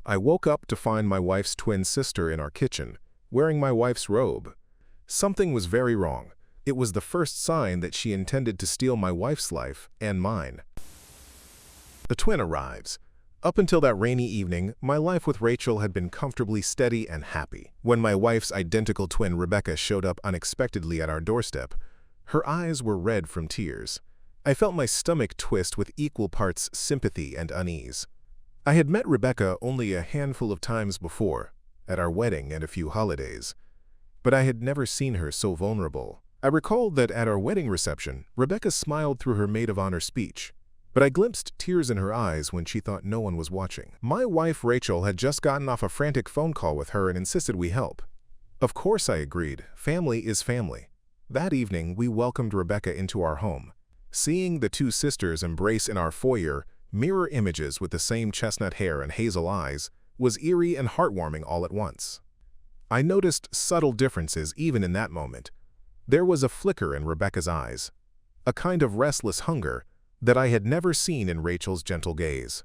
I woke up to find my wife's twin sister in our kitchen, wearing my wife's robe. Something was very wrong. It was the first sign that she intended to steal my wife's life and mine. The twin arrives. Up until that rainy evening, my life with Rachel had been comfortably steady and happy. When my wife's identical twin Rebecca showed up unexpectedly at our doorstep, her eyes were red from tears. I felt my stomach twist with equal parts sympathy and unease. I had met Rebecca only a handful of times before, at our wedding and a few holidays, but I had never seen her so vulnerable. I recalled that at our wedding reception, Rebecca smiled through her maid of honor speech, but I glimpsed tears in her eyes when she thought no one was watching. My wife Rachel had just gotten off a frantic phone call with her and insisted we help. Of course I agreed. Family is family. That evening, we welcomed Rebecca into our home. Seeing the two sisters embrace in our foyer, mirror images with the same chestnut hair and hazel eyes, was eerie and heartwarming all at once. I noticed subtle differences even in that moment. There was a flicker in Rebecca's eyes, a kind of restless hunger that I had never seen in Rachel's gentle gaze.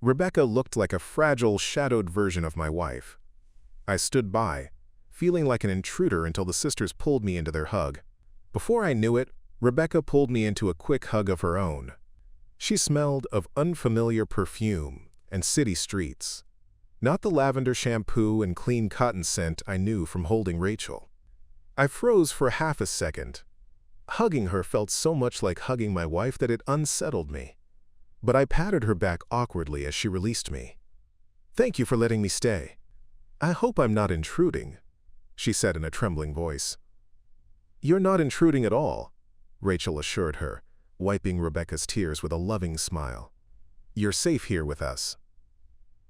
Rebecca looked like a fragile, shadowed version of my wife. I stood by, feeling like an intruder until the sisters pulled me into their hug. Before I knew it, Rebecca pulled me into a quick hug of her own. She smelled of unfamiliar perfume and city streets, not the lavender shampoo and clean cotton scent I knew from holding Rachel. I froze for half a second. Hugging her felt so much like hugging my wife that it unsettled me. But I patted her back awkwardly as she released me. "Thank you for letting me stay. I hope I'm not intruding," she said in a trembling voice. "You're not intruding at all," Rachel assured her, wiping Rebecca's tears with a loving smile. "You're safe here with us."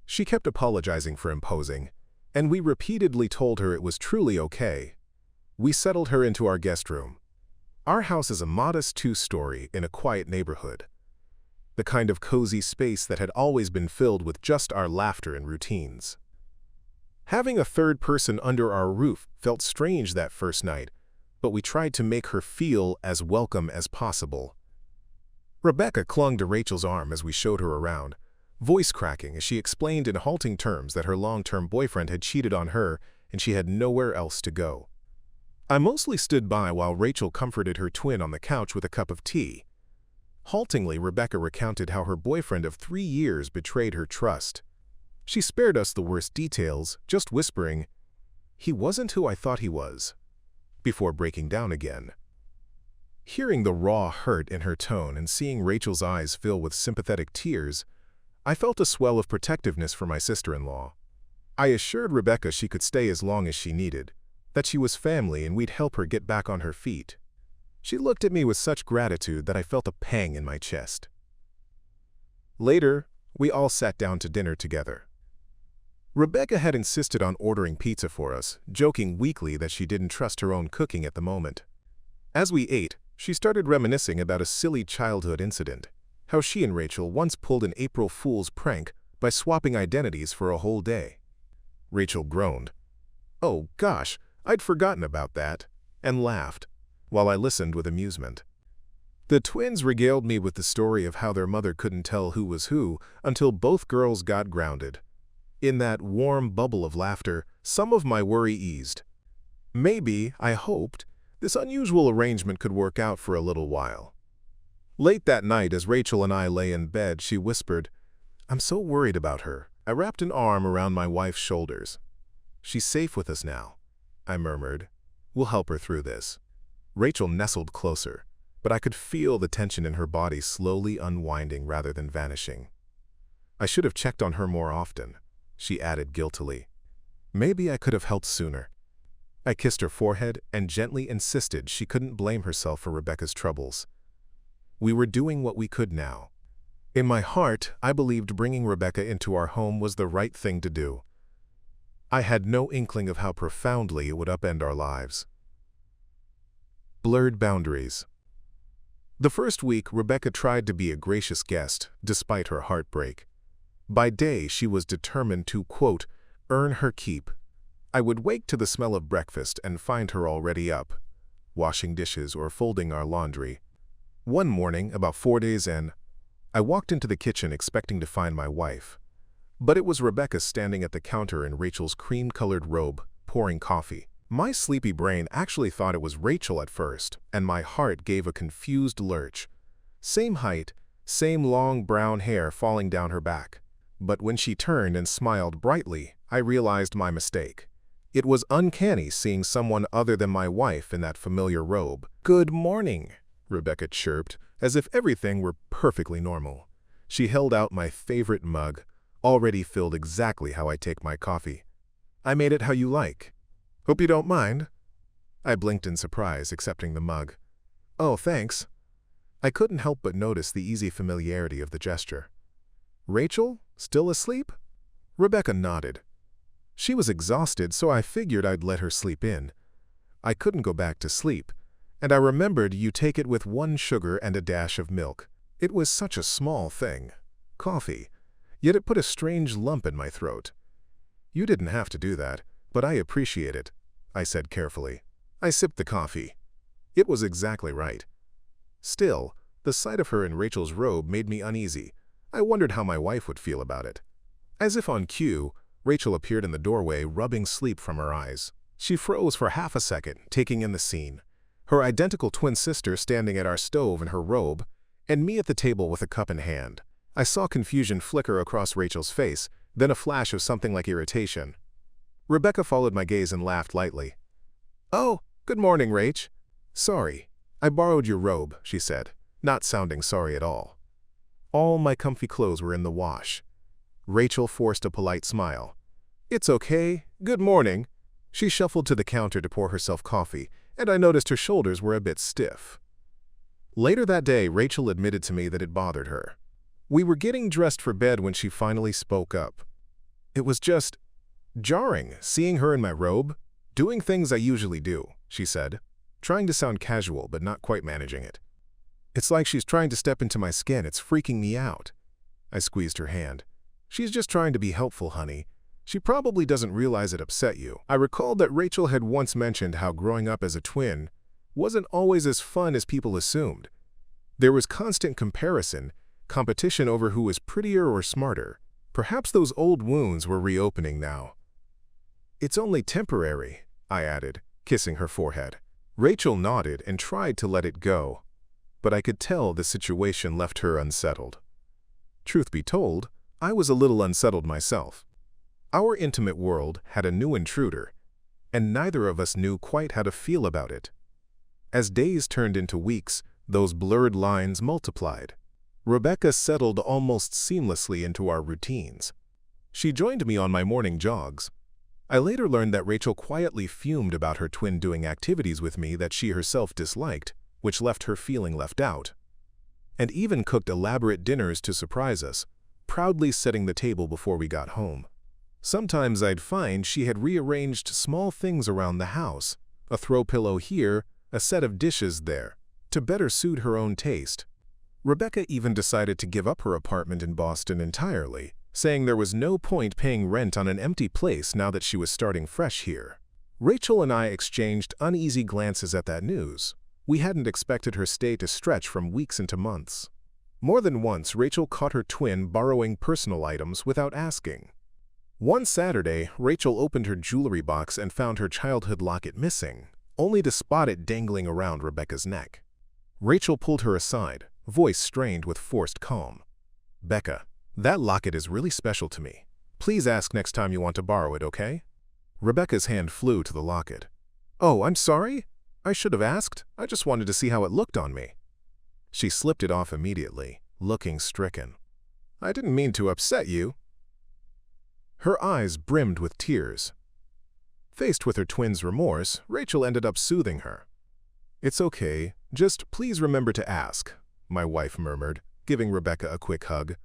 She kept apologizing for imposing, and we repeatedly told her it was truly okay. We settled her into our guest room. Our house is a modest two-story in a quiet neighborhood, the kind of cozy space that had always been filled with just our laughter and routines. Having a third person under our roof felt strange that first night, but we tried to make her feel as welcome as possible. Rebecca clung to Rachel's arm as we showed her around, voice cracking as she explained in halting terms that her long-term boyfriend had cheated on her and she had nowhere else to go. I mostly stood by while Rachel comforted her twin on the couch with a cup of tea. Haltingly, Rebecca recounted how her boyfriend of 3 years betrayed her trust. She spared us the worst details, just whispering, "He wasn't who I thought he was," before breaking down again. Hearing the raw hurt in her tone and seeing Rachel's eyes fill with sympathetic tears, I felt a swell of protectiveness for my sister-in-law. I assured Rebecca she could stay as long as she needed, that she was family and we'd help her get back on her feet. She looked at me with such gratitude that I felt a pang in my chest. Later, we all sat down to dinner together. Rebecca had insisted on ordering pizza for us, joking weakly that she didn't trust her own cooking at the moment. As we ate, she started reminiscing about a silly childhood incident, how she and Rachel once pulled an April Fool's prank by swapping identities for a whole day. Rachel groaned, "Oh gosh, I'd forgotten about that," and laughed, while I listened with amusement. The twins regaled me with the story of how their mother couldn't tell who was who until both girls got grounded. In that warm bubble of laughter, some of my worry eased. Maybe, I hoped, this unusual arrangement could work out for a little while. Late that night, as Rachel and I lay in bed, she whispered, "I'm so worried about her." I wrapped an arm around my wife's shoulders. "She's safe with us now," I murmured. "We'll help her through this." Rachel nestled closer, but I could feel the tension in her body slowly unwinding rather than vanishing. "I should have checked on her more often," she added guiltily. "Maybe I could have helped sooner." I kissed her forehead and gently insisted she couldn't blame herself for Rebecca's troubles. We were doing what we could now. In my heart, I believed bringing Rebecca into our home was the right thing to do. I had no inkling of how profoundly it would upend our lives. Blurred boundaries. The first week, Rebecca tried to be a gracious guest, despite her heartbreak. By day, she was determined to, quote, earn her keep. I would wake to the smell of breakfast and find her already up, washing dishes or folding our laundry. One morning, about 4 days in, I walked into the kitchen expecting to find my wife. But it was Rebecca standing at the counter in Rachel's cream-colored robe, pouring coffee. My sleepy brain actually thought it was Rachel at first, and my heart gave a confused lurch. Same height, same long brown hair falling down her back. But when she turned and smiled brightly, I realized my mistake. It was uncanny seeing someone other than my wife in that familiar robe. "Good morning," Rebecca chirped, as if everything were perfectly normal. She held out my favorite mug, already filled exactly how I take my coffee. "I made it how you like. Hope you don't mind." I blinked in surprise, accepting the mug. "Oh, thanks." I couldn't help but notice the easy familiarity of the gesture. "Rachel? Still asleep?" Rebecca nodded. She was exhausted, so I figured I'd let her sleep in. I couldn't go back to sleep, and I remembered you take it with 1 sugar and a dash of milk. It was such a small thing. Coffee. Yet it put a strange lump in my throat. "You didn't have to do that, but I appreciate it," I said carefully. I sipped the coffee. It was exactly right. Still, the sight of her in Rachel's robe made me uneasy. I wondered how my wife would feel about it. As if on cue, Rachel appeared in the doorway, rubbing sleep from her eyes. She froze for half a second, taking in the scene. Her identical twin sister standing at our stove in her robe, and me at the table with a cup in hand. I saw confusion flicker across Rachel's face, then a flash of something like irritation. Rebecca followed my gaze and laughed lightly. "Oh, good morning, Rach." "Sorry, I borrowed your robe," she said, not sounding sorry at all. All my comfy clothes were in the wash. Rachel forced a polite smile. "It's okay. Good morning." She shuffled to the counter to pour herself coffee, and I noticed her shoulders were a bit stiff. Later that day, Rachel admitted to me that it bothered her. We were getting dressed for bed when she finally spoke up. "It was just jarring, seeing her in my robe, doing things I usually do," she said, trying to sound casual but not quite managing it. "It's like she's trying to step into my skin. It's freaking me out." I squeezed her hand. "She's just trying to be helpful, honey. She probably doesn't realize it upset you." I recalled that Rachel had once mentioned how growing up as a twin wasn't always as fun as people assumed. There was constant comparison, competition over who was prettier or smarter. Perhaps those old wounds were reopening now. "It's only temporary," I added, kissing her forehead. Rachel nodded and tried to let it go, but I could tell the situation left her unsettled. Truth be told, I was a little unsettled myself. Our intimate world had a new intruder, and neither of us knew quite how to feel about it. As days turned into weeks, those blurred lines multiplied. Rebecca settled almost seamlessly into our routines. She joined me on my morning jogs. I later learned that Rachel quietly fumed about her twin doing activities with me that she herself disliked, which left her feeling left out, and even cooked elaborate dinners to surprise us, proudly setting the table before we got home. Sometimes I'd find she had rearranged small things around the house, a throw pillow here, a set of dishes there, to better suit her own taste. Rebecca even decided to give up her apartment in Boston entirely, saying there was no point paying rent on an empty place now that she was starting fresh here. Rachel and I exchanged uneasy glances at that news. We hadn't expected her stay to stretch from weeks into months. More than once, Rachel caught her twin borrowing personal items without asking. One Saturday, Rachel opened her jewelry box and found her childhood locket missing, only to spot it dangling around Rebecca's neck. Rachel pulled her aside, voice strained with forced calm. "Becca, that locket is really special to me. Please ask next time you want to borrow it, okay?" Rebecca's hand flew to the locket. "Oh, I'm sorry. I should have asked. I just wanted to see how it looked on me." She slipped it off immediately, looking stricken. "I didn't mean to upset you." Her eyes brimmed with tears. Faced with her twin's remorse, Rachel ended up soothing her. "It's okay. Just please remember to ask," my wife murmured, giving Rebecca a quick hug.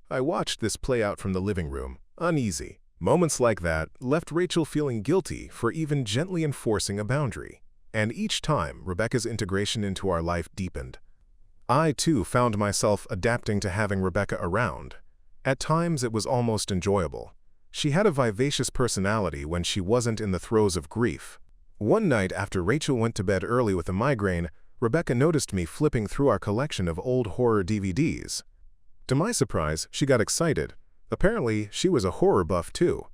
I watched this play out from the living room, uneasy. Moments like that left Rachel feeling guilty for even gently enforcing a boundary. And each time, Rebecca's integration into our life deepened. I, too, found myself adapting to having Rebecca around. At times, it was almost enjoyable. She had a vivacious personality when she wasn't in the throes of grief. One night after Rachel went to bed early with a migraine, Rebecca noticed me flipping through our collection of old horror DVDs. To my surprise, she got excited, Apparently, she was a horror buff too.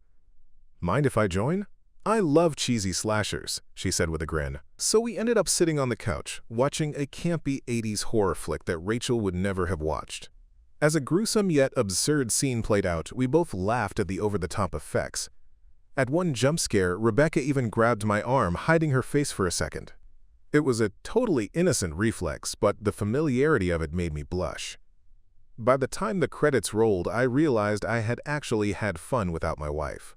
Mind if I join? I love cheesy slashers, she said with a grin. So we ended up sitting on the couch, watching a campy 80s horror flick that Rachel would never have watched. As a gruesome yet absurd scene played out, we both laughed at the over-the-top effects. At one jump scare, Rebecca even grabbed my arm, hiding her face for a second. It was a totally innocent reflex, but the familiarity of it made me blush. By the time the credits rolled, I realized I had actually had fun without my wife.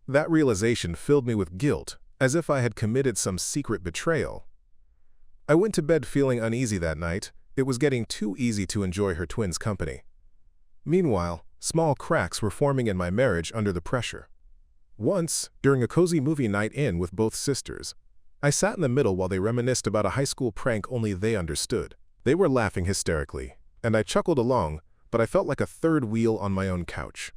That realization filled me with guilt, as if I had committed some secret betrayal. I went to bed feeling uneasy that night. It was getting too easy to enjoy her twins' company. Meanwhile, small cracks were forming in my marriage under the pressure. Once, during a cozy movie night in with both sisters, I sat in the middle while they reminisced about a high school prank only they understood. They were laughing hysterically, and I chuckled along, but I felt like a third wheel on my own couch.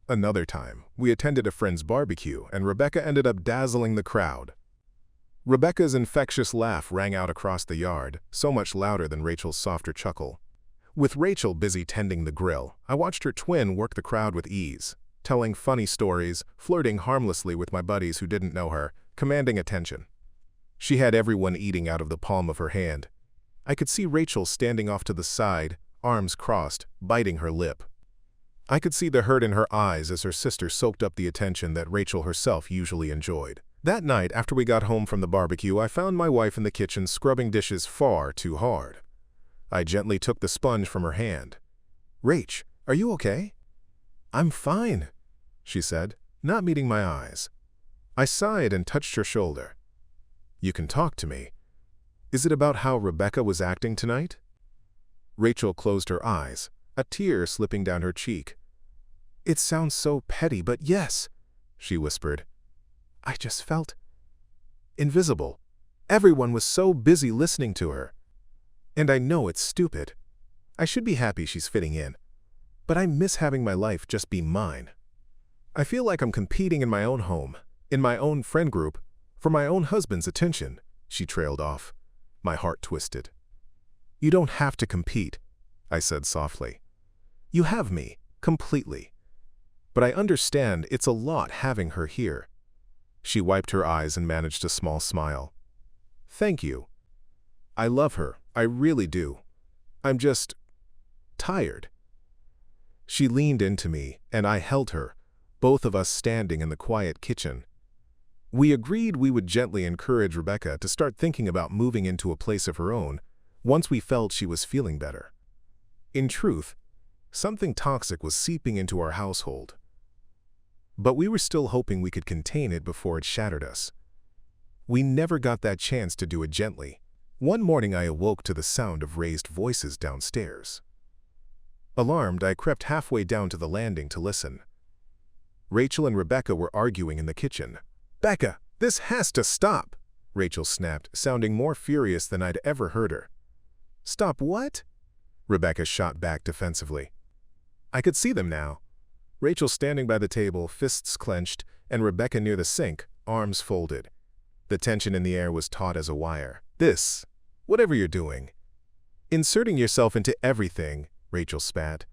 Another time, we attended a friend's barbecue, and Rebecca ended up dazzling the crowd. Rebecca's infectious laugh rang out across the yard, so much louder than Rachel's softer chuckle. With Rachel busy tending the grill, I watched her twin work the crowd with ease, telling funny stories, flirting harmlessly with my buddies who didn't know her, commanding attention. She had everyone eating out of the palm of her hand. I could see Rachel standing off to the side, arms crossed, biting her lip. I could see the hurt in her eyes as her sister soaked up the attention that Rachel herself usually enjoyed. That night, after we got home from the barbecue, I found my wife in the kitchen scrubbing dishes far too hard. I gently took the sponge from her hand. "Rach, are you okay?" "I'm fine," she said, not meeting my eyes. I sighed and touched her shoulder. "You can talk to me. Is it about how Rebecca was acting tonight?" Rachel closed her eyes, a tear slipping down her cheek. "It sounds so petty, but yes," she whispered. "I just felt invisible. Everyone was so busy listening to her. And I know it's stupid. I should be happy she's fitting in. But I miss having my life just be mine. I feel like I'm competing in my own home, in my own friend group, for my own husband's attention," she trailed off. My heart twisted. "You don't have to compete," I said softly. "You have me, completely. But I understand it's a lot having her here." She wiped her eyes and managed a small smile. "Thank you. I love her, I really do. I'm just tired." She leaned into me, and I held her, both of us standing in the quiet kitchen. We agreed we would gently encourage Rebecca to start thinking about moving into a place of her own once we felt she was feeling better. In truth, something toxic was seeping into our household. But we were still hoping we could contain it before it shattered us. We never got that chance to do it gently. One morning I awoke to the sound of raised voices downstairs. Alarmed, I crept halfway down to the landing to listen. Rachel and Rebecca were arguing in the kitchen. "Becca, this has to stop!" Rachel snapped, sounding more furious than I'd ever heard her. "Stop what?" Rebecca shot back defensively. I could see them now. Rachel standing by the table, fists clenched, and Rebecca near the sink, arms folded. The tension in the air was taut as a wire. "This, whatever you're doing. Inserting yourself into everything," Rachel spat.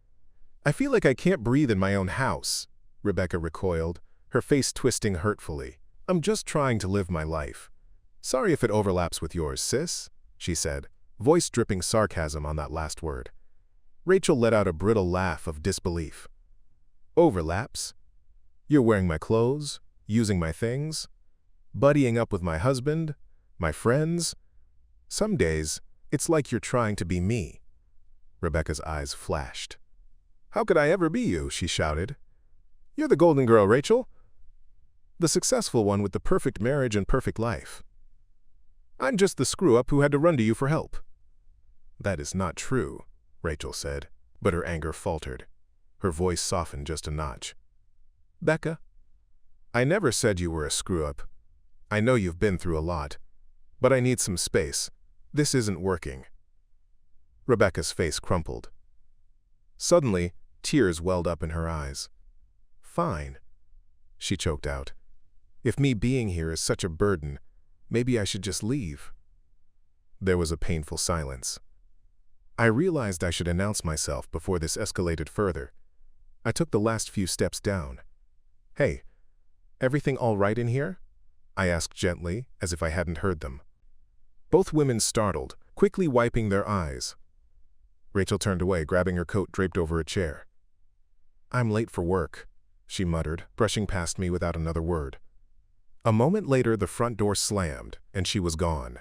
"I feel like I can't breathe in my own house," Rebecca recoiled, her face twisting hurtfully. "I'm just trying to live my life. Sorry if it overlaps with yours, sis," she said, voice dripping sarcasm on that last word. Rachel let out a brittle laugh of disbelief. "Overlaps? You're wearing my clothes, using my things, buddying up with my husband, my friends. Some days, it's like you're trying to be me." Rebecca's eyes flashed. "How could I ever be you?" she shouted. "You're the golden girl, Rachel. The successful one with the perfect marriage and perfect life. I'm just the screw-up who had to run to you for help." "That is not true," Rachel said, but her anger faltered. Her voice softened just a notch. "Becca, I never said you were a screw-up. I know you've been through a lot, but I need some space. This isn't working." Rebecca's face crumpled. Suddenly, tears welled up in her eyes. "Fine," she choked out. "If me being here is such a burden, maybe I should just leave." There was a painful silence. I realized I should announce myself before this escalated further. I took the last few steps down. "Hey, everything all right in here?" I asked gently, as if I hadn't heard them. Both women startled, quickly wiping their eyes. Rachel turned away, grabbing her coat draped over a chair. "I'm late for work," she muttered, brushing past me without another word. A moment later, the front door slammed, and she was gone.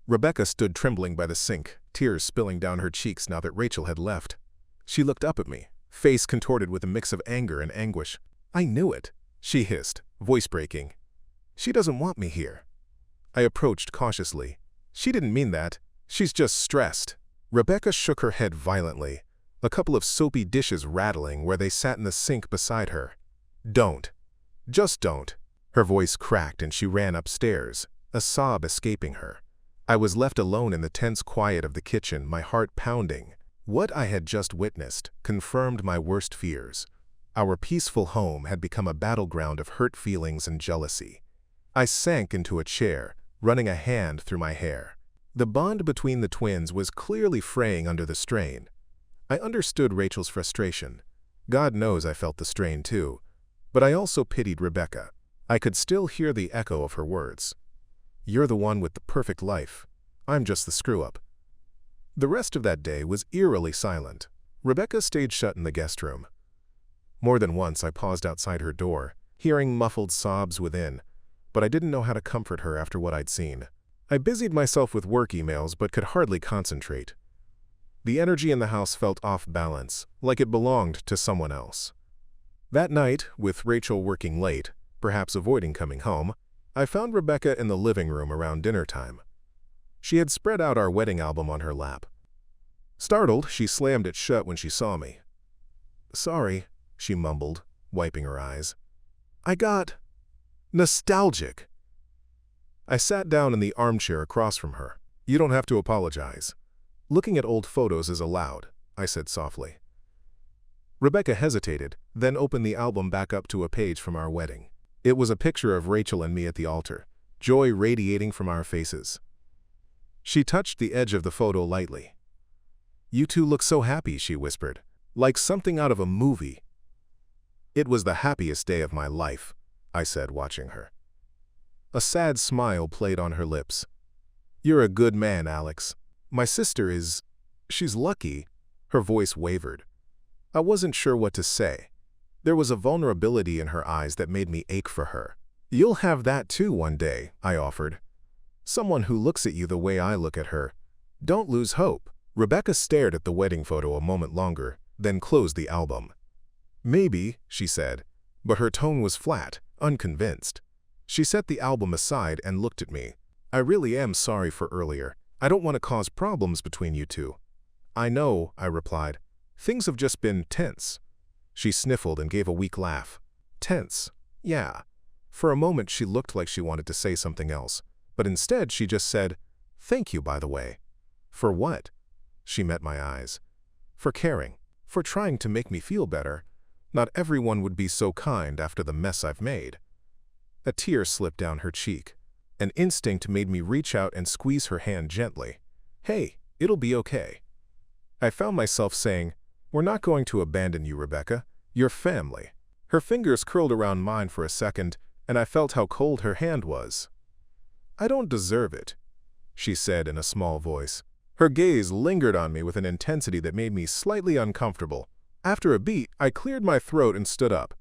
Rebecca stood trembling by the sink, tears spilling down her cheeks now that Rachel had left. She looked up at me, face contorted with a mix of anger and anguish. "I knew it," she hissed, voice breaking. "She doesn't want me here." I approached cautiously. "She didn't mean that. She's just stressed." Rebecca shook her head violently, a couple of soapy dishes rattling where they sat in the sink beside her. "Don't. Just don't." Her voice cracked and she ran upstairs, a sob escaping her. I was left alone in the tense quiet of the kitchen, my heart pounding. What I had just witnessed confirmed my worst fears. Our peaceful home had become a battleground of hurt feelings and jealousy. I sank into a chair, running a hand through my hair. The bond between the twins was clearly fraying under the strain. I understood Rachel's frustration. God knows I felt the strain too. But I also pitied Rebecca. I could still hear the echo of her words. "You're the one with the perfect life. I'm just the screw-up." The rest of that day was eerily silent. Rebecca stayed shut in the guest room. More than once I paused outside her door, hearing muffled sobs within, but I didn't know how to comfort her after what I'd seen. I busied myself with work emails but could hardly concentrate. The energy in the house felt off balance, like it belonged to someone else. That night, with Rachel working late, perhaps avoiding coming home, I found Rebecca in the living room around dinner time. She had spread out our wedding album on her lap. Startled, she slammed it shut when she saw me. "Sorry," she mumbled, wiping her eyes. "I got nostalgic." I sat down in the armchair across from her. "You don't have to apologize. Looking at old photos is allowed," I said softly. Rebecca hesitated, then opened the album back up to a page from our wedding. It was a picture of Rachel and me at the altar, joy radiating from our faces. She touched the edge of the photo lightly. "You two look so happy," she whispered, "like something out of a movie." "It was the happiest day of my life," I said, watching her. A sad smile played on her lips. "You're a good man, Alex. My sister is... she's lucky." Her voice wavered. I wasn't sure what to say. There was a vulnerability in her eyes that made me ache for her. "You'll have that too one day," I offered. "Someone who looks at you the way I look at her. Don't lose hope." Rebecca stared at the wedding photo a moment longer, then closed the album. "Maybe," she said, but her tone was flat, unconvinced. She set the album aside and looked at me. "I really am sorry for earlier. I don't want to cause problems between you two." "I know," I replied. "Things have just been tense." She sniffled and gave a weak laugh. "Tense? Yeah." For a moment she looked like she wanted to say something else, but instead she just said, "Thank you, by the way." "For what?" She met my eyes. "For caring. For trying to make me feel better. Not everyone would be so kind after the mess I've made." A tear slipped down her cheek. An instinct made me reach out and squeeze her hand gently. "Hey, it'll be okay." I found myself saying, "We're not going to abandon you, Rebecca. You're family." Her fingers curled around mine for a second, and I felt how cold her hand was. "I don't deserve it," she said in a small voice. Her gaze lingered on me with an intensity that made me slightly uncomfortable. After a beat, I cleared my throat and stood up.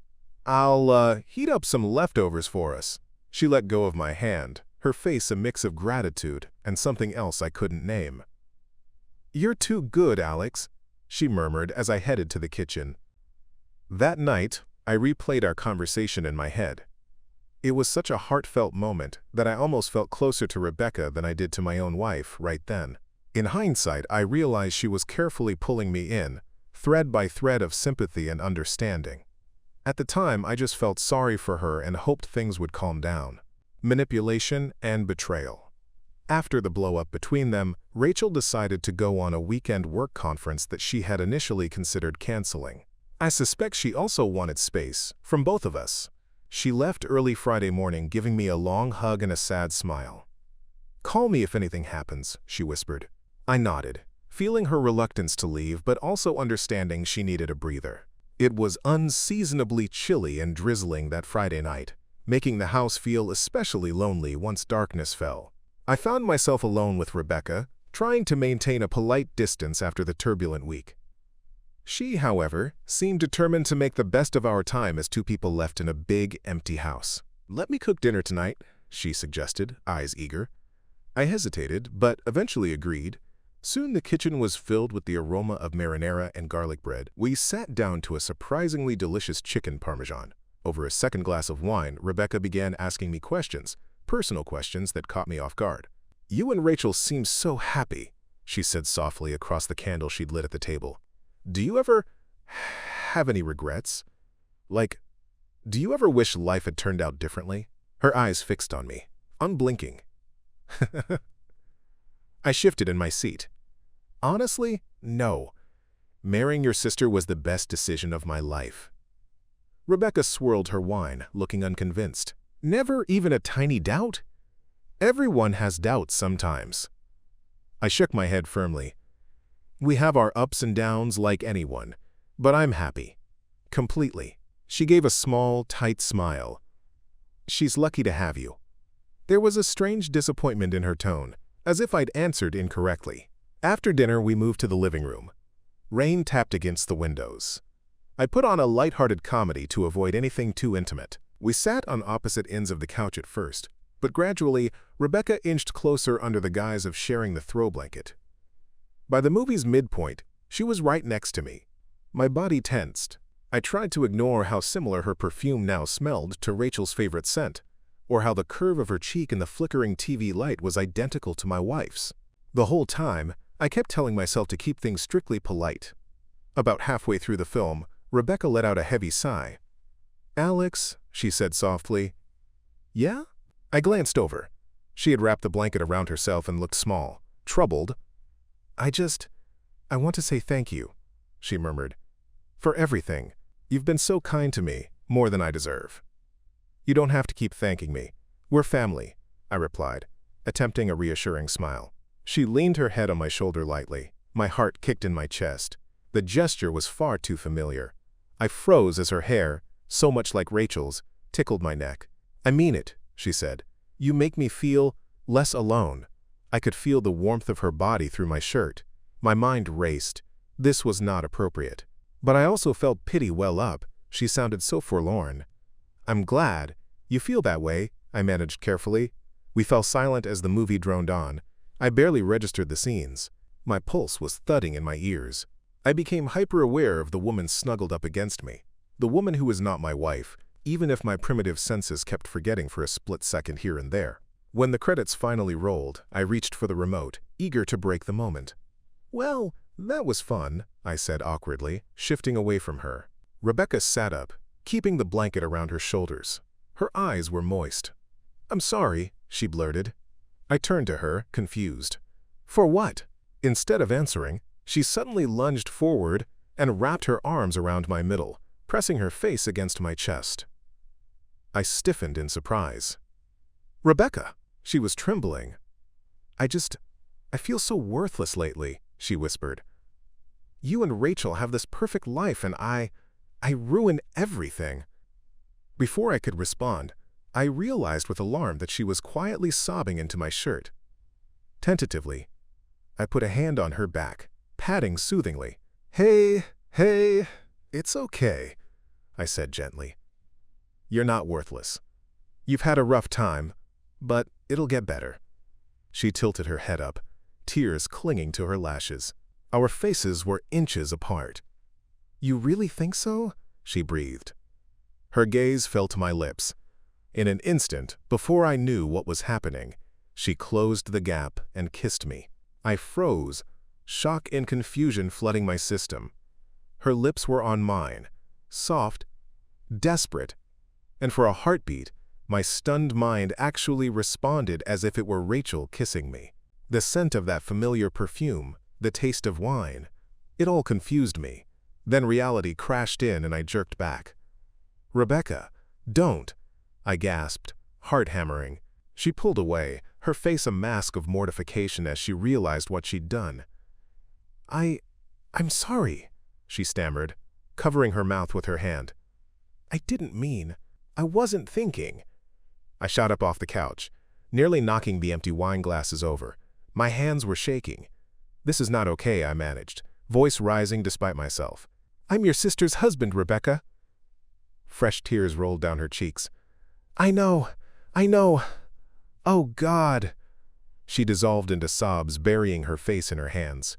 "I'll heat up some leftovers for us." She let go of my hand, her face a mix of gratitude and something else I couldn't name. "You're too good, Alex," she murmured as I headed to the kitchen. That night, I replayed our conversation in my head. It was such a heartfelt moment that I almost felt closer to Rebecca than I did to my own wife right then. In hindsight, I realized she was carefully pulling me in, thread by thread of sympathy and understanding. At the time, I just felt sorry for her and hoped things would calm down. Manipulation and betrayal. After the blow-up between them, Rachel decided to go on a weekend work conference that she had initially considered canceling. I suspect she also wanted space from both of us. She left early Friday morning, giving me a long hug and a sad smile. "Call me if anything happens," she whispered. I nodded, feeling her reluctance to leave but also understanding she needed a breather. It was unseasonably chilly and drizzling that Friday night, making the house feel especially lonely once darkness fell. I found myself alone with Rebecca, trying to maintain a polite distance after the turbulent week. She, however, seemed determined to make the best of our time as two people left in a big, empty house. "Let me cook dinner tonight," she suggested, eyes eager. I hesitated, but eventually agreed. Soon the kitchen was filled with the aroma of marinara and garlic bread. We sat down to a surprisingly delicious chicken parmesan. Over a second glass of wine, Rebecca began asking me questions, personal questions that caught me off guard. "You and Rachel seem so happy," she said softly across the candle she'd lit at the table. "Do you ever have any regrets? Like, do you ever wish life had turned out differently?" Her eyes fixed on me, unblinking. I shifted in my seat. "Honestly, no. Marrying your sister was the best decision of my life." Rebecca swirled her wine, looking unconvinced. "Never even a tiny doubt?" "Everyone has doubts sometimes." I shook my head firmly. "We have our ups and downs like anyone, but I'm happy. Completely." She gave a small, tight smile. "She's lucky to have you." There was a strange disappointment in her tone, as if I'd answered incorrectly. After dinner, we moved to the living room. Rain tapped against the windows. I put on a light-hearted comedy to avoid anything too intimate. We sat on opposite ends of the couch at first, but gradually, Rebecca inched closer under the guise of sharing the throw blanket. By the movie's midpoint, she was right next to me. My body tensed. I tried to ignore how similar her perfume now smelled to Rachel's favorite scent, or how the curve of her cheek in the flickering TV light was identical to my wife's. The whole time, I kept telling myself to keep things strictly polite. About halfway through the film, Rebecca let out a heavy sigh. "Alex," she said softly. "Yeah?" I glanced over. She had wrapped the blanket around herself and looked small, troubled. I want to say thank you," she murmured. "For everything. You've been so kind to me, more than I deserve." "You don't have to keep thanking me. We're family," I replied, attempting a reassuring smile. She leaned her head on my shoulder lightly. My heart kicked in my chest. The gesture was far too familiar. I froze as her hair, so much like Rachel's, tickled my neck. "I mean it," she said. "You make me feel less alone." I could feel the warmth of her body through my shirt. My mind raced. This was not appropriate. But I also felt pity well up. She sounded so forlorn. "I'm glad you feel that way," I managed carefully. We fell silent as the movie droned on. I barely registered the scenes. My pulse was thudding in my ears. I became hyper-aware of the woman snuggled up against me. The woman who was not my wife, even if my primitive senses kept forgetting for a split second here and there. When the credits finally rolled, I reached for the remote, eager to break the moment. "Well, that was fun," I said awkwardly, shifting away from her. Rebecca sat up, keeping the blanket around her shoulders. Her eyes were moist. "I'm sorry," she blurted. I turned to her, confused. "For what?" Instead of answering, she suddenly lunged forward and wrapped her arms around my middle, pressing her face against my chest. I stiffened in surprise. "Rebecca!" She was trembling. I feel so worthless lately," she whispered. "You and Rachel have this perfect life and I ruin everything." Before I could respond, I realized with alarm that she was quietly sobbing into my shirt. Tentatively, I put a hand on her back, patting soothingly. Hey, it's okay," I said gently. "You're not worthless. You've had a rough time, but it'll get better." She tilted her head up, tears clinging to her lashes. Our faces were inches apart. "You really think so?" she breathed. Her gaze fell to my lips. In an instant, before I knew what was happening, she closed the gap and kissed me. I froze, shock and confusion flooding my system. Her lips were on mine, soft, desperate, and for a heartbeat, my stunned mind actually responded as if it were Rachel kissing me. The scent of that familiar perfume, the taste of wine, it all confused me. Then reality crashed in and I jerked back. "Rebecca, don't!" I gasped, heart hammering. She pulled away, her face a mask of mortification as she realized what she'd done. I'm sorry," she stammered. covering her mouth with her hand. I didn't mean. I wasn't thinking. I shot up off the couch, nearly knocking the empty wine glasses over. My hands were shaking. This is not okay, I managed, voice rising despite myself. I'm your sister's husband, Rebecca. Fresh tears rolled down her cheeks. I know. Oh, God. She dissolved into sobs, burying her face in her hands.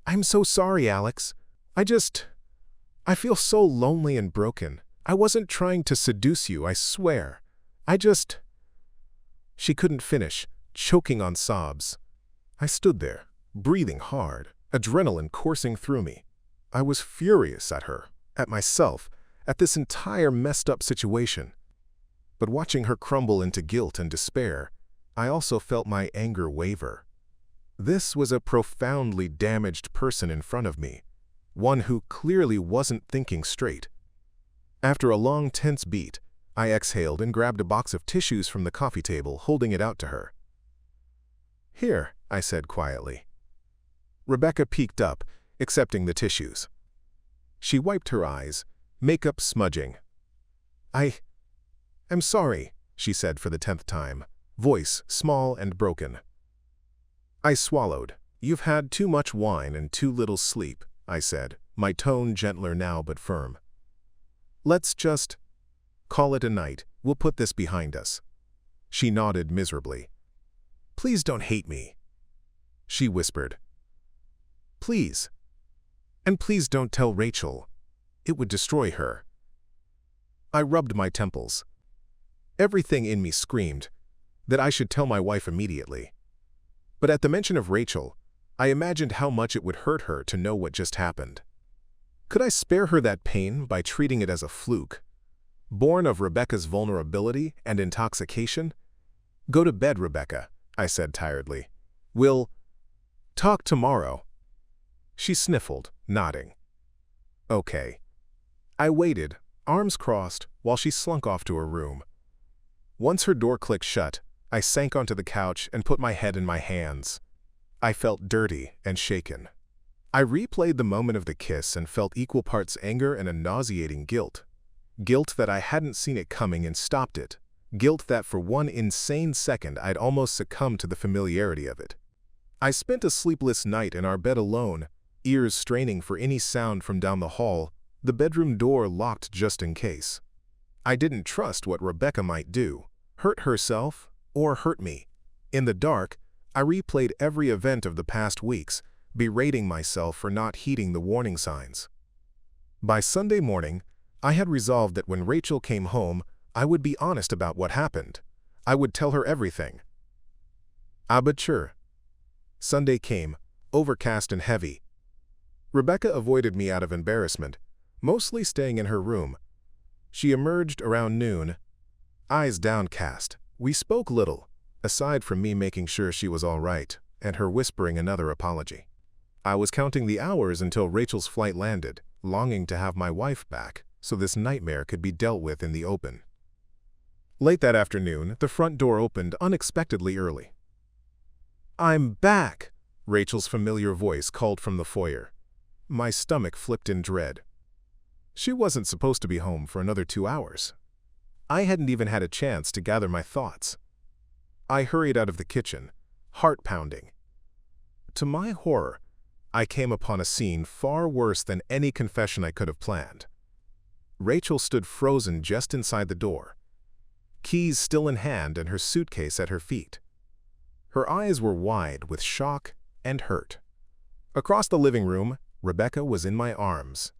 I'm so sorry, Alex. I feel so lonely and broken. I wasn't trying to seduce you, I swear. She couldn't finish, choking on sobs. I stood there, breathing hard, adrenaline coursing through me. I was furious at her, at myself, at this entire messed-up situation. But watching her crumble into guilt and despair, I also felt my anger waver. This was a profoundly damaged person in front of me, one who clearly wasn't thinking straight. After a long, tense beat, I exhaled and grabbed a box of tissues from the coffee table, holding it out to her. Here, I said quietly. Rebecca peeked up, accepting the tissues. She wiped her eyes, makeup smudging. I'm sorry, she said for the 10th time, voice small and broken. I swallowed. You've had too much wine and too little sleep, I said, my tone gentler now but firm. Let's just call it a night. We'll put this behind us. She nodded miserably. Please don't hate me, she whispered. Please. And please don't tell Rachel. It would destroy her. I rubbed my temples. Everything in me screamed that I should tell my wife immediately. But at the mention of Rachel, I imagined how much it would hurt her to know what just happened. Could I spare her that pain by treating it as a fluke, born of Rebecca's vulnerability and intoxication? Go to bed, Rebecca, I said tiredly. We'll talk tomorrow. She sniffled, nodding. Okay. I waited, arms crossed, while she slunk off to her room. Once her door clicked shut, I sank onto the couch and put my head in my hands. I felt dirty and shaken. I replayed the moment of the kiss and felt equal parts anger and a nauseating guilt. Guilt that I hadn't seen it coming and stopped it. Guilt that for one insane second I'd almost succumbed to the familiarity of it. I spent a sleepless night in our bed alone, ears straining for any sound from down the hall, the bedroom door locked just in case. I didn't trust what Rebecca might do, hurt herself or hurt me. In the dark, I replayed every event of the past weeks, berating myself for not heeding the warning signs. By Sunday morning, I had resolved that when Rachel came home, I would be honest about what happened. I would tell her everything. But sure. Sunday came, overcast and heavy. Rebecca avoided me out of embarrassment, mostly staying in her room. She emerged around noon, eyes downcast. We spoke little, aside from me making sure she was all right, and her whispering another apology. I was counting the hours until Rachel's flight landed, longing to have my wife back, so this nightmare could be dealt with in the open. Late that afternoon, the front door opened unexpectedly early. I'm back, Rachel's familiar voice called from the foyer. My stomach flipped in dread. She wasn't supposed to be home for another 2 hours. I hadn't even had a chance to gather my thoughts. I hurried out of the kitchen, heart pounding. To my horror, I came upon a scene far worse than any confession I could have planned. Rachel stood frozen just inside the door, keys still in hand and her suitcase at her feet. Her eyes were wide with shock and hurt. Across the living room, Rebecca was in my arms.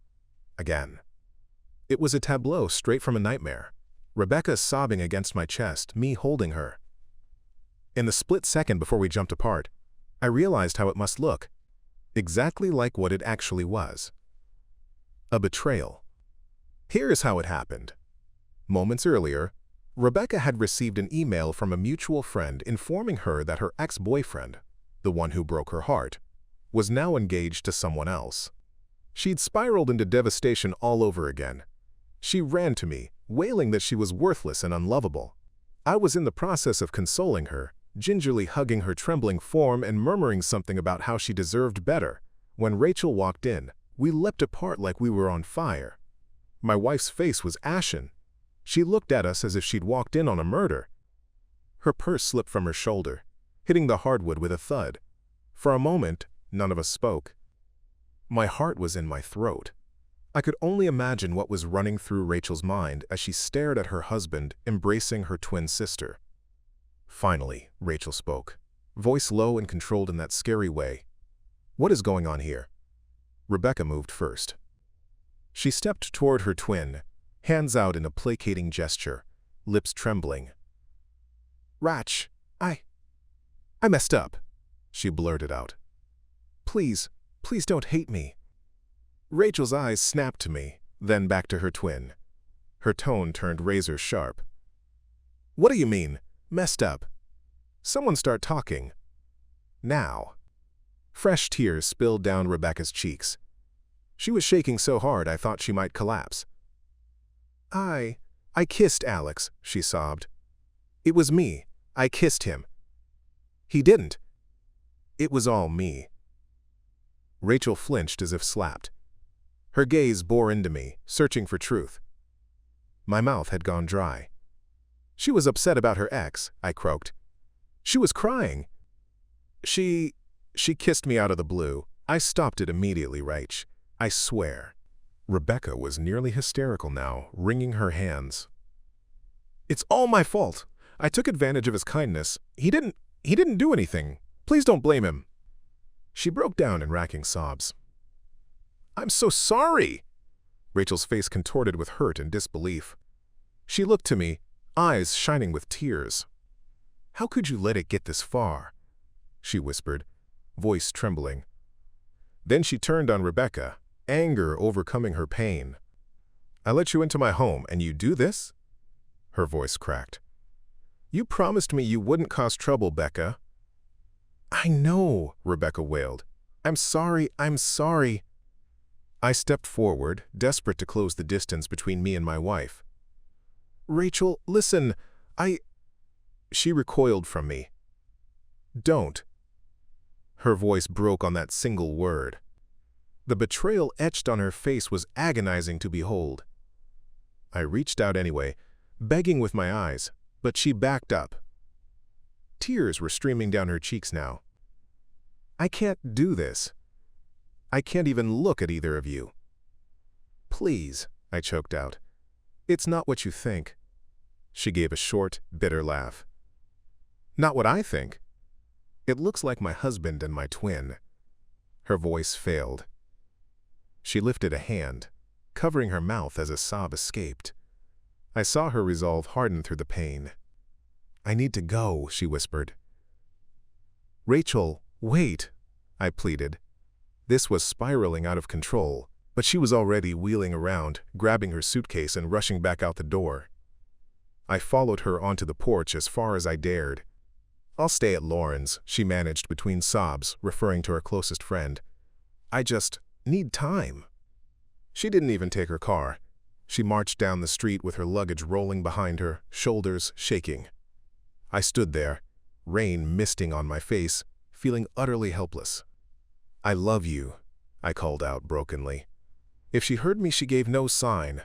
Again. It was a tableau straight from a nightmare. Rebecca sobbing against my chest, me holding her. In the split second before we jumped apart, I realized how it must look. Exactly like what it actually was. A betrayal. Here's how it happened. Moments earlier, Rebecca had received an email from a mutual friend informing her that her ex-boyfriend, the one who broke her heart, was now engaged to someone else. She'd spiraled into devastation all over again. She ran to me, wailing that she was worthless and unlovable. I was in the process of consoling her, gingerly hugging her trembling form and murmuring something about how she deserved better. When Rachel walked in, we leapt apart like we were on fire. My wife's face was ashen. She looked at us as if she'd walked in on a murder. Her purse slipped from her shoulder, hitting the hardwood with a thud. For a moment, none of us spoke. My heart was in my throat. I could only imagine what was running through Rachel's mind as she stared at her husband embracing her twin sister. Finally, Rachel spoke, voice low and controlled in that scary way. "What is going on here?" Rebecca moved first. She stepped toward her twin, hands out in a placating gesture, lips trembling. "Rach, I messed up," she blurted out. Please don't hate me." Rachel's eyes snapped to me, then back to her twin. Her tone turned razor sharp. "What do you mean, messed up? Someone start talking. Now." Fresh tears spilled down Rebecca's cheeks. She was shaking so hard I thought she might collapse. I kissed Alex," she sobbed. "It was me. I kissed him. He didn't. It was all me." Rachel flinched as if slapped. Her gaze bore into me, searching for truth. My mouth had gone dry. "She was upset about her ex," I croaked. "She was crying. She kissed me out of the blue. I stopped it immediately, Rach. I swear." Rebecca was nearly hysterical now, wringing her hands. "It's all my fault. I took advantage of his kindness. He didn't do anything. Please don't blame him." She broke down in racking sobs. "I'm so sorry." Rachel's face contorted with hurt and disbelief. She looked to me, eyes shining with tears. "How could you let it get this far?" she whispered, voice trembling. Then she turned on Rebecca, anger overcoming her pain. "I let you into my home, and you do this?" Her voice cracked. "You promised me you wouldn't cause trouble, Becca." "I know," Rebecca wailed. I'm sorry." I stepped forward, desperate to close the distance between me and my wife. "Rachel, listen, She recoiled from me. "Don't." Her voice broke on that single word. The betrayal etched on her face was agonizing to behold. I reached out anyway, begging with my eyes, but she backed up. Tears were streaming down her cheeks now. "I can't do this. I can't even look at either of you." "Please," I choked out. "It's not what you think." She gave a short, bitter laugh. "Not what I think? It looks like my husband and my twin." Her voice failed. She lifted a hand, covering her mouth as a sob escaped. I saw her resolve harden through the pain. "I need to go," she whispered. "Rachel, wait," I pleaded. This was spiraling out of control, but she was already wheeling around, grabbing her suitcase and rushing back out the door. I followed her onto the porch as far as I dared. "I'll stay at Lauren's," she managed between sobs, referring to her closest friend. "I just need time." She didn't even take her car. She marched down the street with her luggage rolling behind her, shoulders shaking. I stood there, rain misting on my face, feeling utterly helpless. "I love you," I called out brokenly. If she heard me, she gave no sign.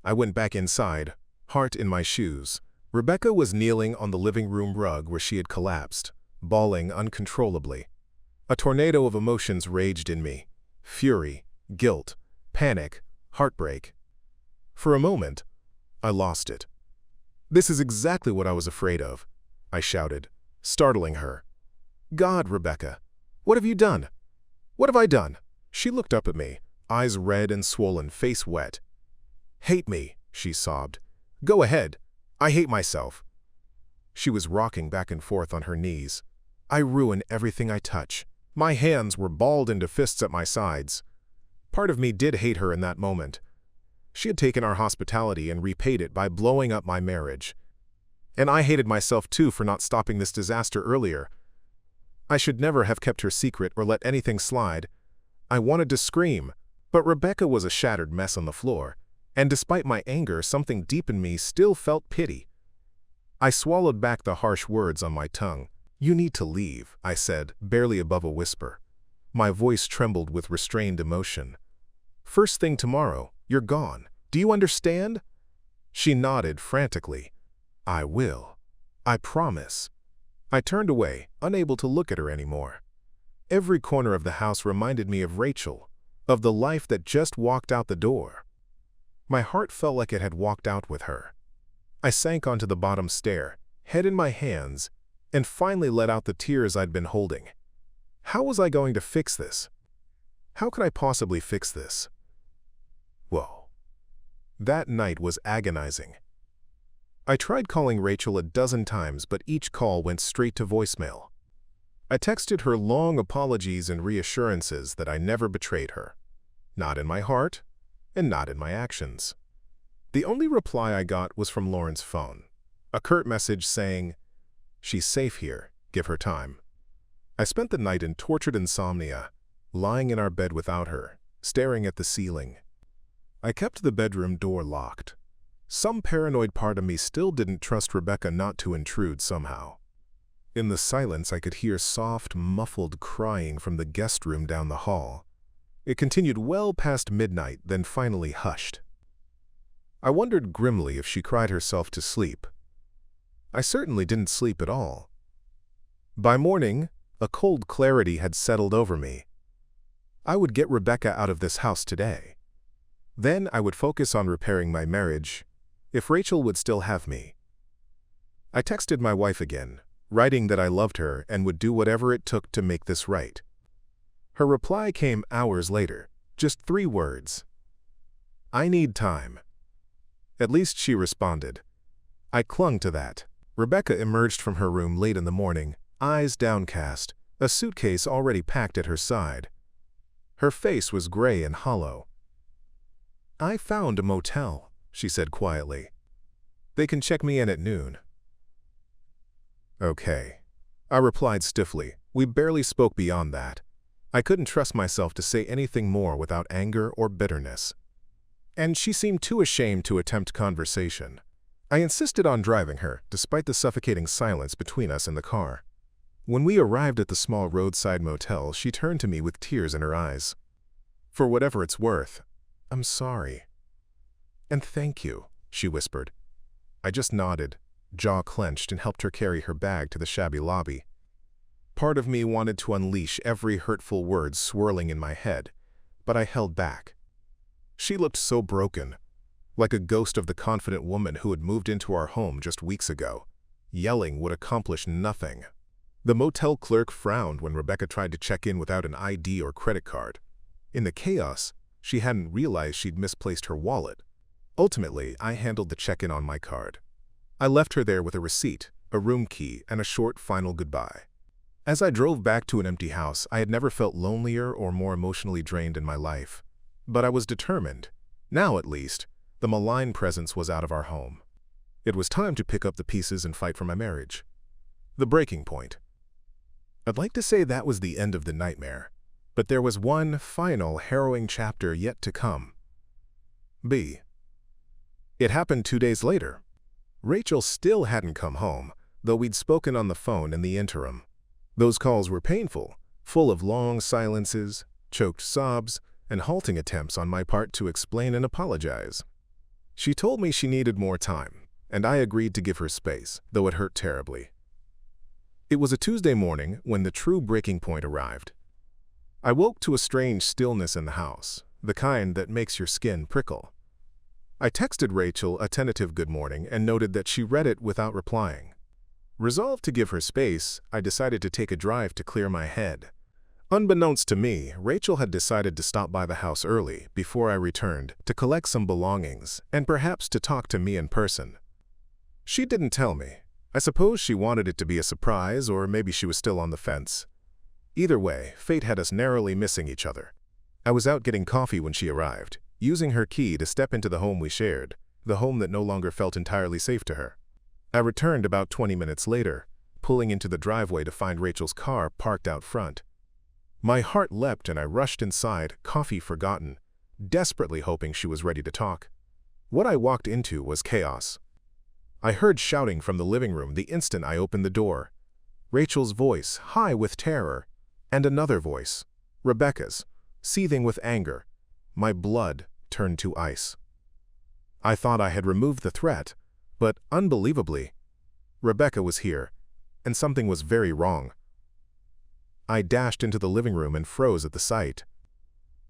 I went back inside, heart in my shoes. Rebecca was kneeling on the living room rug where she had collapsed, bawling uncontrollably. A tornado of emotions raged in me: fury, guilt, panic, heartbreak. For a moment, I lost it. "This is exactly what I was afraid of," I shouted, startling her. "God, Rebecca, what have you done? What have I done?" She looked up at me, eyes red and swollen, face wet. "Hate me," she sobbed. "Go ahead. I hate myself." She was rocking back and forth on her knees. "I ruin everything I touch." My hands were balled into fists at my sides. Part of me did hate her in that moment. She had taken our hospitality and repaid it by blowing up my marriage. And I hated myself too for not stopping this disaster earlier. I should never have kept her secret or let anything slide. I wanted to scream, but Rebecca was a shattered mess on the floor, and despite my anger, something deep in me still felt pity. I swallowed back the harsh words on my tongue. "You need to leave," I said, barely above a whisper. My voice trembled with restrained emotion. "First thing tomorrow, you're gone. Do you understand?" She nodded frantically. "I will. I promise." I turned away, unable to look at her anymore. Every corner of the house reminded me of Rachel, of the life that just walked out the door. My heart felt like it had walked out with her. I sank onto the bottom stair, head in my hands, and finally let out the tears I'd been holding. How was I going to fix this? How could I possibly fix this? Whoa. That night was agonizing. I tried calling Rachel a dozen times, but each call went straight to voicemail. I texted her long apologies and reassurances that I never betrayed her. Not in my heart, and not in my actions. The only reply I got was from Lauren's phone, a curt message saying, "She's safe here, give her time." I spent the night in tortured insomnia, lying in our bed without her, staring at the ceiling. I kept the bedroom door locked. Some paranoid part of me still didn't trust Rebecca not to intrude somehow. In the silence, I could hear soft, muffled crying from the guest room down the hall. It continued well past midnight, then finally hushed. I wondered grimly if she cried herself to sleep. I certainly didn't sleep at all. By morning, a cold clarity had settled over me. I would get Rebecca out of this house today. Then I would focus on repairing my marriage, if Rachel would still have me. I texted my wife again, writing that I loved her and would do whatever it took to make this right. Her reply came hours later, just 3 words. "I need time." At least she responded. I clung to that. Rebecca emerged from her room late in the morning, eyes downcast, a suitcase already packed at her side. Her face was gray and hollow. "I found a motel," she said quietly. "They can check me in at noon." "Okay," I replied stiffly. We barely spoke beyond that. I couldn't trust myself to say anything more without anger or bitterness. And she seemed too ashamed to attempt conversation. I insisted on driving her, despite the suffocating silence between us in the car. When we arrived at the small roadside motel, she turned to me with tears in her eyes. "For whatever it's worth, I'm sorry." "And thank you," she whispered. I just nodded, jaw clenched, and helped her carry her bag to the shabby lobby. Part of me wanted to unleash every hurtful word swirling in my head, but I held back. She looked so broken, like a ghost of the confident woman who had moved into our home just weeks ago. Yelling would accomplish nothing. The motel clerk frowned when Rebecca tried to check in without an ID or credit card. In the chaos, she hadn't realized she'd misplaced her wallet. Ultimately, I handled the check-in on my card. I left her there with a receipt, a room key, and a short final goodbye. As I drove back to an empty house, I had never felt lonelier or more emotionally drained in my life. But I was determined. Now, at least, the malign presence was out of our home. It was time to pick up the pieces and fight for my marriage. The breaking point. I'd like to say that was the end of the nightmare, but there was one final harrowing chapter yet to come. It happened 2 days later. Rachel still hadn't come home, though we'd spoken on the phone in the interim. Those calls were painful, full of long silences, choked sobs, and halting attempts on my part to explain and apologize. She told me she needed more time, and I agreed to give her space, though it hurt terribly. It was a Tuesday morning when the true breaking point arrived. I woke to a strange stillness in the house, the kind that makes your skin prickle. I texted Rachel a tentative good morning and noted that she read it without replying. Resolved to give her space, I decided to take a drive to clear my head. Unbeknownst to me, Rachel had decided to stop by the house early, before I returned, to collect some belongings, and perhaps to talk to me in person. She didn't tell me. I suppose she wanted it to be a surprise, or maybe she was still on the fence. Either way, fate had us narrowly missing each other. I was out getting coffee when she arrived, using her key to step into the home we shared, the home that no longer felt entirely safe to her. I returned about 20 minutes later, pulling into the driveway to find Rachel's car parked out front. My heart leapt and I rushed inside, coffee forgotten, desperately hoping she was ready to talk. What I walked into was chaos. I heard shouting from the living room the instant I opened the door. Rachel's voice, high with terror, and another voice, Rebecca's, seething with anger. My blood turned to ice. I thought I had removed the threat, but unbelievably, Rebecca was here, and something was very wrong. I dashed into the living room and froze at the sight.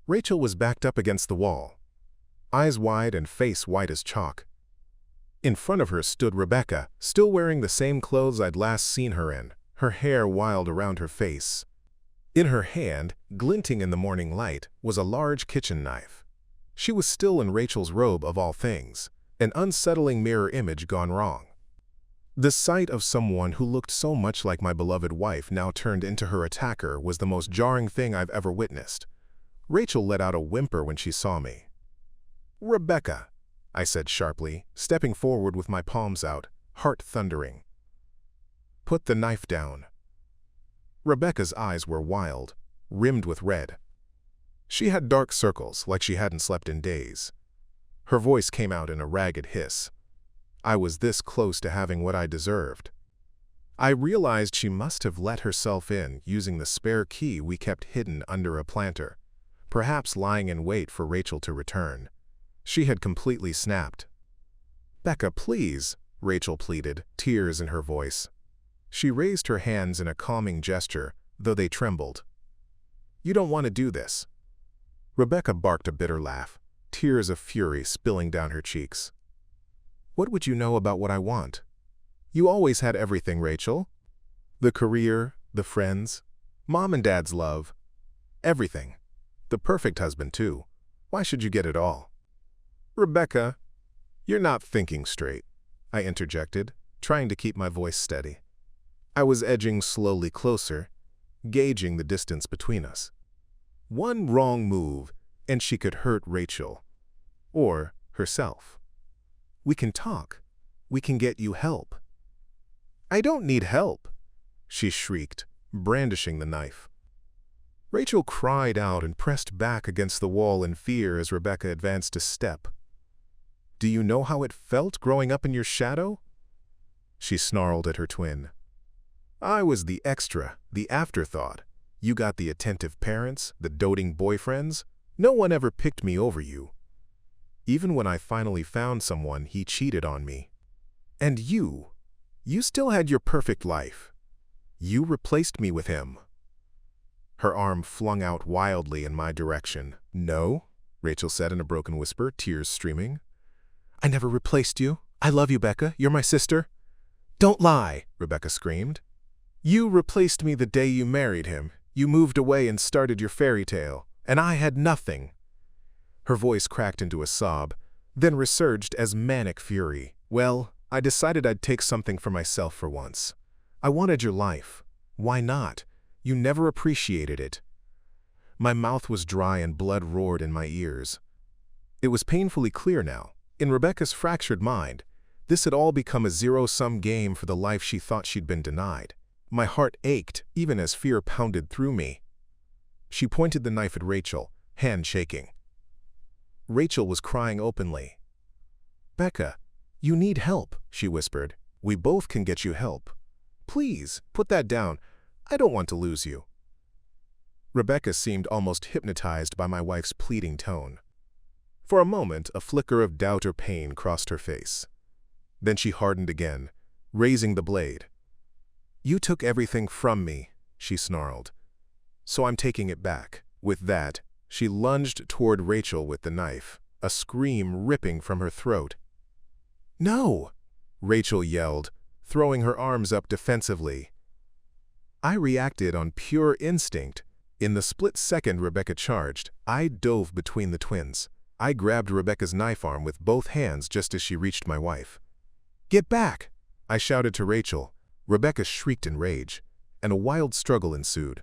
Rachel was backed up against the wall, eyes wide and face white as chalk. In front of her stood Rebecca, still wearing the same clothes I'd last seen her in, her hair wild around her face. In her hand, glinting in the morning light, was a large kitchen knife. She was still in Rachel's robe of all things, an unsettling mirror image gone wrong. The sight of someone who looked so much like my beloved wife now turned into her attacker was the most jarring thing I've ever witnessed. Rachel let out a whimper when she saw me. "Rebecca," I said sharply, stepping forward with my palms out, heart thundering. "Put the knife down." Rebecca's eyes were wild, rimmed with red. She had dark circles like she hadn't slept in days. Her voice came out in a ragged hiss. I was this close to having what I deserved. I realized she must have let herself in using the spare key we kept hidden under a planter, perhaps lying in wait for Rachel to return. She had completely snapped. "Becca, please," Rachel pleaded, tears in her voice. She raised her hands in a calming gesture, though they trembled. "You don't want to do this." Rebecca barked a bitter laugh, tears of fury spilling down her cheeks. "What would you know about what I want? You always had everything, Rachel. The career, the friends, Mom and Dad's love. Everything. The perfect husband, too. Why should you get it all?" "Rebecca, you're not thinking straight," I interjected, trying to keep my voice steady. I was edging slowly closer, gauging the distance between us. One wrong move, and she could hurt Rachel. Or herself. "We can talk. We can get you help." "I don't need help," she shrieked, brandishing the knife. Rachel cried out and pressed back against the wall in fear as Rebecca advanced a step. "Do you know how it felt growing up in your shadow?" She snarled at her twin. "I was the extra, the afterthought. You got the attentive parents, the doting boyfriends. No one ever picked me over you. Even when I finally found someone, he cheated on me. And you still had your perfect life. You replaced me with him." Her arm flung out wildly in my direction. "No," Rachel said in a broken whisper, tears streaming. "I never replaced you. I love you, Becca. You're my sister." "Don't lie," Rebecca screamed. "You replaced me the day you married him. You moved away and started your fairy tale, and I had nothing." Her voice cracked into a sob, then resurged as manic fury. "Well, I decided I'd take something for myself for once. I wanted your life. Why not? You never appreciated it." My mouth was dry and blood roared in my ears. It was painfully clear now. In Rebecca's fractured mind, this had all become a zero-sum game for the life she thought she'd been denied. My heart ached, even as fear pounded through me. She pointed the knife at Rachel, hand shaking. Rachel was crying openly. "Becca, you need help," she whispered. "We both can get you help. Please, put that down. I don't want to lose you." Rebecca seemed almost hypnotized by my wife's pleading tone. For a moment, a flicker of doubt or pain crossed her face. Then she hardened again, raising the blade. "You took everything from me," she snarled. "So I'm taking it back." With that, she lunged toward Rachel with the knife, a scream ripping from her throat. "No!" Rachel yelled, throwing her arms up defensively. I reacted on pure instinct. In the split second Rebecca charged, I dove between the twins. I grabbed Rebecca's knife arm with both hands just as she reached my wife. "Get back!" I shouted to Rachel. Rebecca shrieked in rage, and a wild struggle ensued.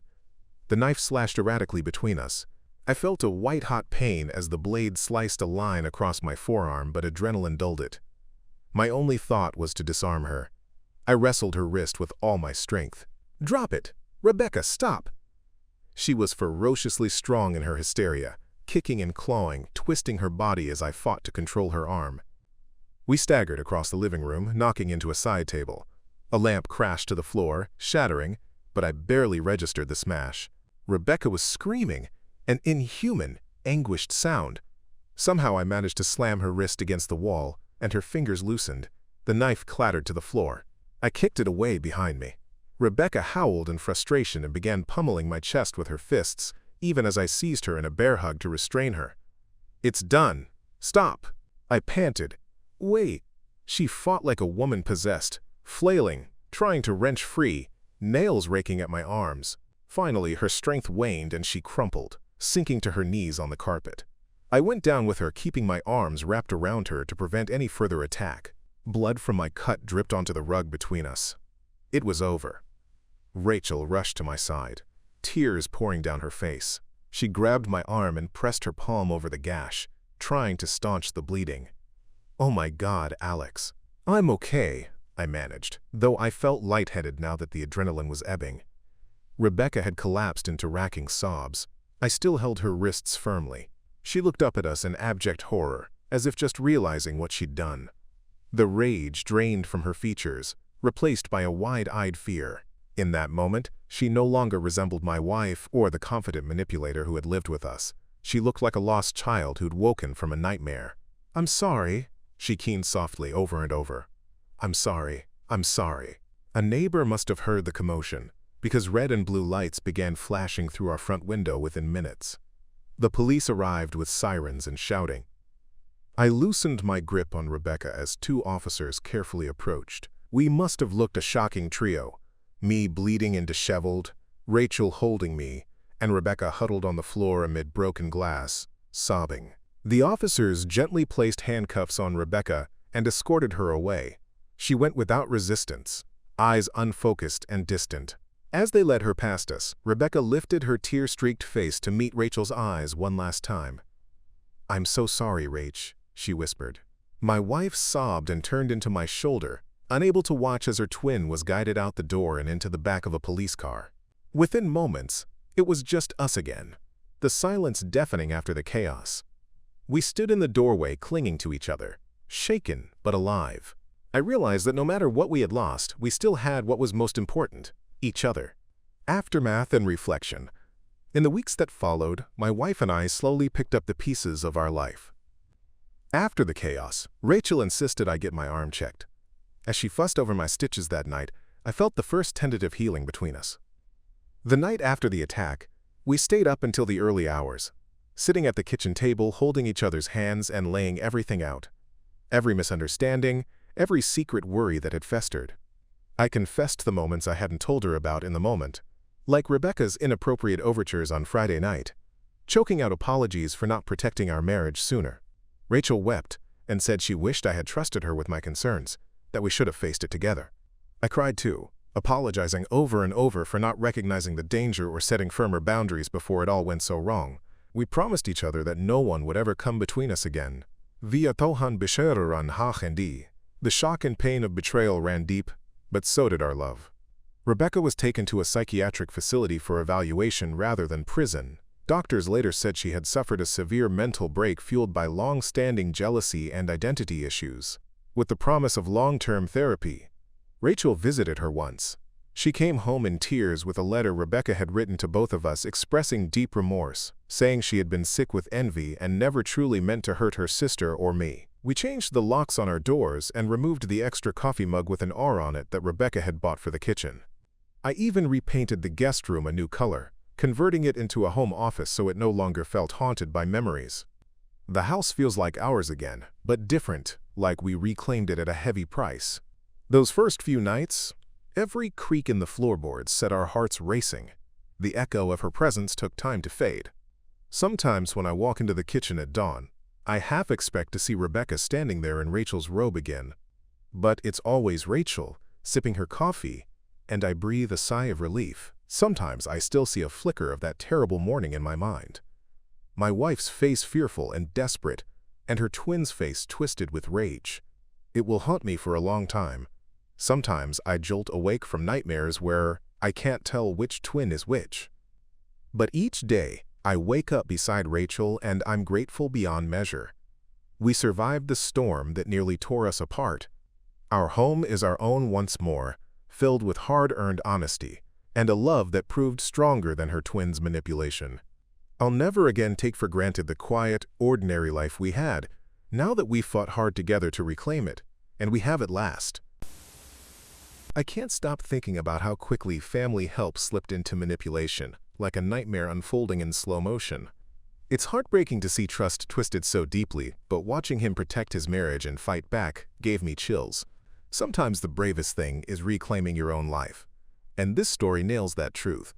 The knife slashed erratically between us. I felt a white-hot pain as the blade sliced a line across my forearm, but adrenaline dulled it. My only thought was to disarm her. I wrestled her wrist with all my strength. "Drop it! Rebecca, stop!" She was ferociously strong in her hysteria, kicking and clawing, twisting her body as I fought to control her arm. We staggered across the living room, knocking into a side table. A lamp crashed to the floor, shattering, but I barely registered the smash. Rebecca was screaming, an inhuman, anguished sound. Somehow I managed to slam her wrist against the wall, and her fingers loosened. The knife clattered to the floor. I kicked it away behind me. Rebecca howled in frustration and began pummeling my chest with her fists, even as I seized her in a bear hug to restrain her. "It's done. Stop!" I panted. "Wait." She fought like a woman possessed, flailing, trying to wrench free, nails raking at my arms. Finally, her strength waned and she crumpled, sinking to her knees on the carpet. I went down with her, keeping my arms wrapped around her to prevent any further attack. Blood from my cut dripped onto the rug between us. It was over. Rachel rushed to my side, tears pouring down her face. She grabbed my arm and pressed her palm over the gash, trying to staunch the bleeding. "Oh my God, Alex." "I'm okay," I managed, though I felt lightheaded now that the adrenaline was ebbing. Rebecca had collapsed into racking sobs. I still held her wrists firmly. She looked up at us in abject horror, as if just realizing what she'd done. The rage drained from her features, replaced by a wide-eyed fear. In that moment, she no longer resembled my wife or the confident manipulator who had lived with us. She looked like a lost child who'd woken from a nightmare. "I'm sorry," she keened softly over and over. "I'm sorry. I'm sorry." A neighbor must have heard the commotion, because red and blue lights began flashing through our front window within minutes. The police arrived with sirens and shouting. I loosened my grip on Rebecca as two officers carefully approached. We must have looked a shocking trio, me bleeding and disheveled, Rachel holding me, and Rebecca huddled on the floor amid broken glass, sobbing. The officers gently placed handcuffs on Rebecca and escorted her away. She went without resistance, eyes unfocused and distant. As they led her past us, Rebecca lifted her tear-streaked face to meet Rachel's eyes one last time. "I'm so sorry, Rach," she whispered. My wife sobbed and turned into my shoulder, unable to watch as her twin was guided out the door and into the back of a police car. Within moments, it was just us again, the silence deafening after the chaos. We stood in the doorway clinging to each other, shaken but alive. I realized that no matter what we had lost, we still had what was most important: each other. Aftermath and reflection. In the weeks that followed, my wife and I slowly picked up the pieces of our life. After the chaos, Rachel insisted I get my arm checked. As she fussed over my stitches that night, I felt the first tentative healing between us. The night after the attack, we stayed up until the early hours, sitting at the kitchen table holding each other's hands and laying everything out. Every misunderstanding, every secret worry that had festered. I confessed the moments I hadn't told her about in the moment, like Rebecca's inappropriate overtures on Friday night, choking out apologies for not protecting our marriage sooner. Rachel wept and said she wished I had trusted her with my concerns, that we should have faced it together. I cried too, apologizing over and over for not recognizing the danger or setting firmer boundaries before it all went so wrong. We promised each other that no one would ever come between us again. Via tohan bisheran ha hendi. The shock and pain of betrayal ran deep, but so did our love. Rebecca was taken to a psychiatric facility for evaluation rather than prison. Doctors later said she had suffered a severe mental break fueled by long-standing jealousy and identity issues. With the promise of long-term therapy, Rachel visited her once. She came home in tears with a letter Rebecca had written to both of us expressing deep remorse, saying she had been sick with envy and never truly meant to hurt her sister or me. We changed the locks on our doors and removed the extra coffee mug with an R on it that Rebecca had bought for the kitchen. I even repainted the guest room a new color, converting it into a home office so it no longer felt haunted by memories. The house feels like ours again, but different, like we reclaimed it at a heavy price. Those first few nights, every creak in the floorboards set our hearts racing. The echo of her presence took time to fade. Sometimes when I walk into the kitchen at dawn, I half expect to see Rebecca standing there in Rachel's robe again. But it's always Rachel, sipping her coffee, and I breathe a sigh of relief. Sometimes I still see a flicker of that terrible morning in my mind. My wife's face fearful and desperate, and her twin's face twisted with rage. It will haunt me for a long time. Sometimes I jolt awake from nightmares where I can't tell which twin is which. But each day, I wake up beside Rachel and I'm grateful beyond measure. We survived the storm that nearly tore us apart. Our home is our own once more, filled with hard-earned honesty, and a love that proved stronger than her twin's manipulation. I'll never again take for granted the quiet, ordinary life we had, now that we've fought hard together to reclaim it, and we have at last. I can't stop thinking about how quickly family help slipped into manipulation, like a nightmare unfolding in slow motion. It's heartbreaking to see trust twisted so deeply, but watching him protect his marriage and fight back gave me chills. Sometimes the bravest thing is reclaiming your own life. And this story nails that truth.